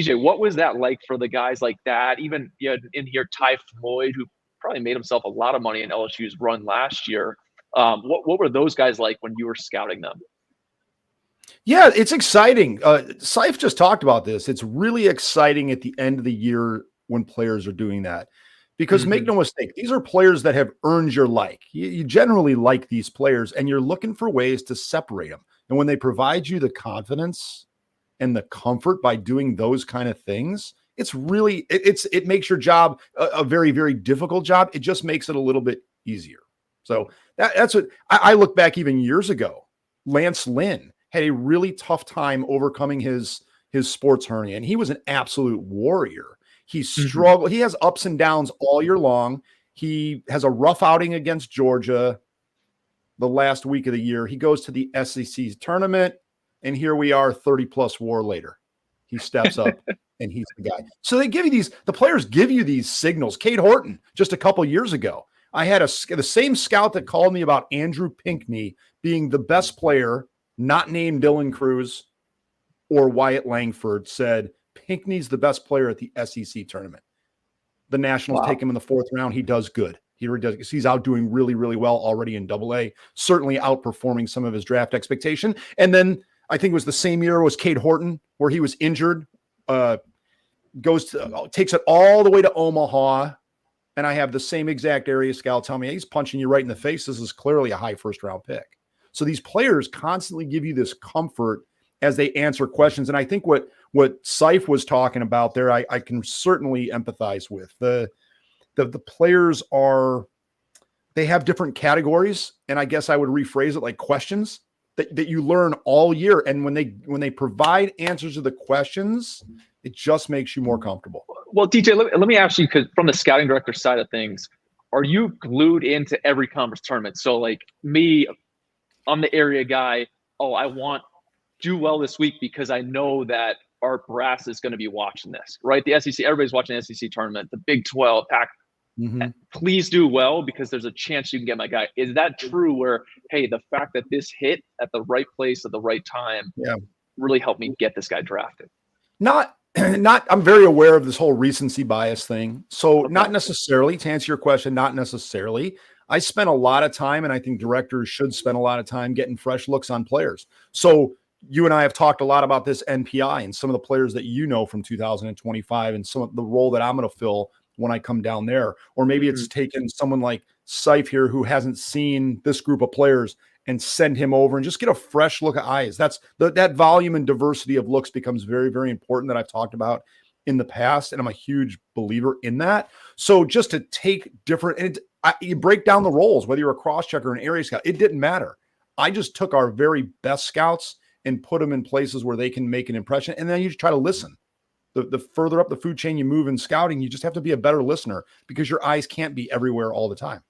DJ, what was that like for the guys like that? Even in here, Ty Floyd, who probably made himself a lot of money in LSU's run last year. What were those guys like when you were scouting them? Yeah, it's exciting. Seif just talked about this. It's really exciting at the end of the year when players are doing that. Because make no mistake, these are players that have earned your like. You generally like these players, and you're looking for ways to separate them. And when they provide you the confidence and the comfort by doing those kind of things, it's really it makes your job a very, very difficult job. It just makes it a little bit easier. So that's what I look back even years ago. Lance Lynn had a really tough time overcoming his sports hernia, and he was an absolute warrior. He struggled. He has ups and downs all year long. He has a rough outing against Georgia the last week of the year. He goes to the SEC tournament, and here we are 30-plus war later. He steps up, and he's the guy. So they give you the players give you these signals. Cade Horton, just a couple years ago, I had the same scout that called me about Andrew Pinckney being the best player, not named Dylan Cruz or Wyatt Langford, said Pinckney's the best player at the SEC tournament. The Nationals take him in the 4th round. He does good. He really does. He's out doing really, really well already in AA, certainly outperforming some of his draft expectation. And then I think it was the same year was Cade Horton, where he was injured, takes it all the way to Omaha. And I have the same exact area scout tell me, hey, he's punching you right in the face. This is clearly a high first-round pick. So these players constantly give you this comfort as they answer questions. And I think what Seif was talking about there, I can certainly empathize with. The players they have different categories. And I guess I would rephrase it like questions that you learn all year. And when they provide answers to the questions, it just makes you more comfortable. Well, DJ, let me ask you, because from the scouting director side of things, are you glued into every conference tournament? So like me, I'm the area guy. Oh, I want do well this week because I know that our brass is going to be watching this, right? The SEC, everybody's watching the SEC tournament, the Big 12, Pac. Please do well because there's a chance you can get my guy. Is that true where, hey, the fact that this hit at the right place at the right time really helped me get this guy drafted? Not, I'm very aware of this whole recency bias thing. So not necessarily, to answer your question, not necessarily. I spent a lot of time, and I think directors should spend a lot of time getting fresh looks on players. So you and I have talked a lot about this NPI and some of the players that you know from 2025 and some of the role that I'm going to fill when I come down there. Or maybe it's taken someone like Seif here who hasn't seen this group of players and send him over and just get a fresh look of eyes. That's that volume and diversity of looks becomes very, very important that I've talked about in the past. And I'm a huge believer in that. So just to take different, and you break down the roles, whether you're a cross checker or an area scout, it didn't matter. I just took our very best scouts and put them in places where they can make an impression. And then you just try to listen. The further up the food chain you move in scouting, you just have to be a better listener because your eyes can't be everywhere all the time.